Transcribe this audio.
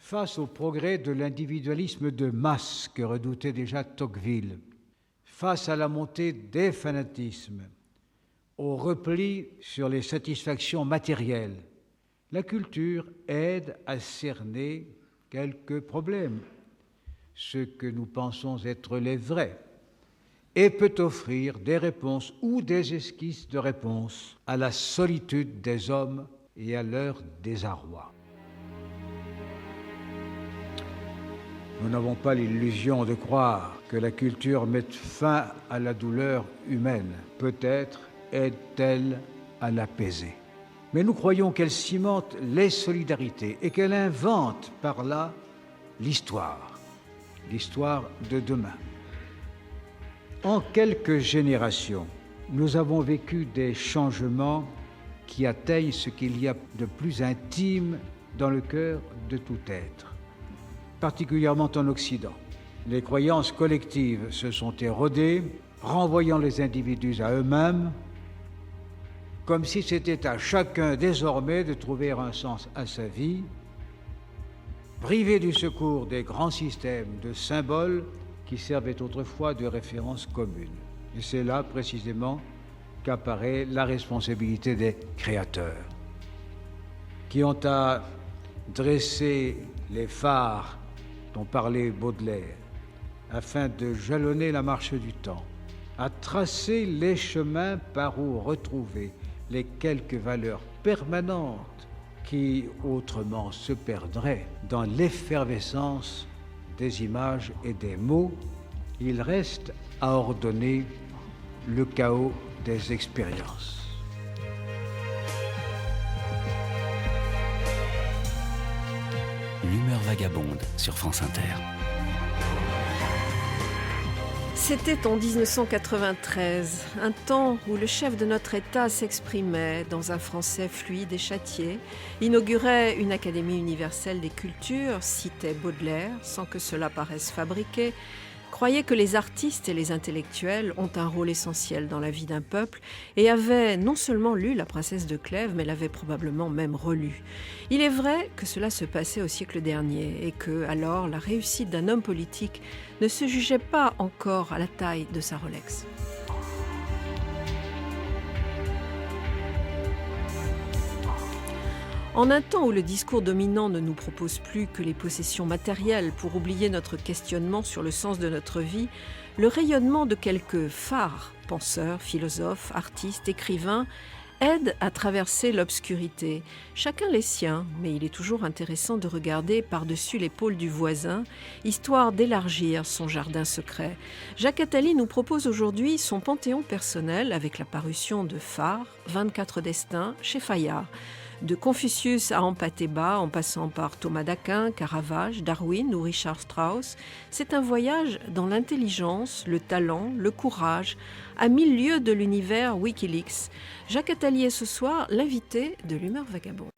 Face au progrès de l'individualisme de masse que redoutait déjà Tocqueville, face à la montée des fanatismes, au repli sur les satisfactions matérielles, la culture aide à cerner quelques problèmes, ceux que nous pensons être les vrais, et peut offrir des réponses ou des esquisses de réponses à la solitude des hommes et à leur désarroi. Nous n'avons pas l'illusion de croire que la culture mette fin à la douleur humaine. Peut-être aide-t-elle à l'apaiser. Mais nous croyons qu'elle cimente les solidarités et qu'elle invente par là l'histoire de demain. En quelques générations, nous avons vécu des changements qui atteignent ce qu'il y a de plus intime dans le cœur de tout être, particulièrement en Occident. Les croyances collectives se sont érodées, renvoyant les individus à eux-mêmes, comme si c'était à chacun désormais de trouver un sens à sa vie, privé du secours des grands systèmes de symboles qui servaient autrefois de référence commune. Et c'est là, précisément, qu'apparaît la responsabilité des créateurs, qui ont à dresser les phares dont parlait Baudelaire, afin de jalonner la marche du temps, à tracer les chemins par où retrouver les quelques valeurs permanentes qui autrement se perdraient dans l'effervescence des images et des mots. Il reste à ordonner le chaos des expériences. L'humeur vagabonde sur France Inter. C'était en 1993, un temps où le chef de notre État s'exprimait dans un français fluide et châtié, inaugurait une académie universelle des cultures, citait Baudelaire sans que cela paraisse fabriqué, croyait que les artistes et les intellectuels ont un rôle essentiel dans la vie d'un peuple et avait non seulement lu La Princesse de Clèves, mais l'avait probablement même relu. Il est vrai que cela se passait au siècle dernier et que, alors, la réussite d'un homme politique ne se jugeait pas encore à la taille de sa Rolex. En un temps où le discours dominant ne nous propose plus que les possessions matérielles pour oublier notre questionnement sur le sens de notre vie, le rayonnement de quelques phares, penseurs, philosophes, artistes, écrivains, aide à traverser l'obscurité. Chacun les siens, mais il est toujours intéressant de regarder par-dessus l'épaule du voisin, histoire d'élargir son jardin secret. Jacques Attali nous propose aujourd'hui son panthéon personnel avec la parution de Phare, 24 destins, chez Fayard. De Confucius à Ampateba, en passant par Thomas d'Aquin, Caravage, Darwin ou Richard Strauss, c'est un voyage dans l'intelligence, le talent, le courage, à 1000 lieues de l'univers Wikileaks. Jacques Attali est ce soir l'invité de l'humeur vagabonde.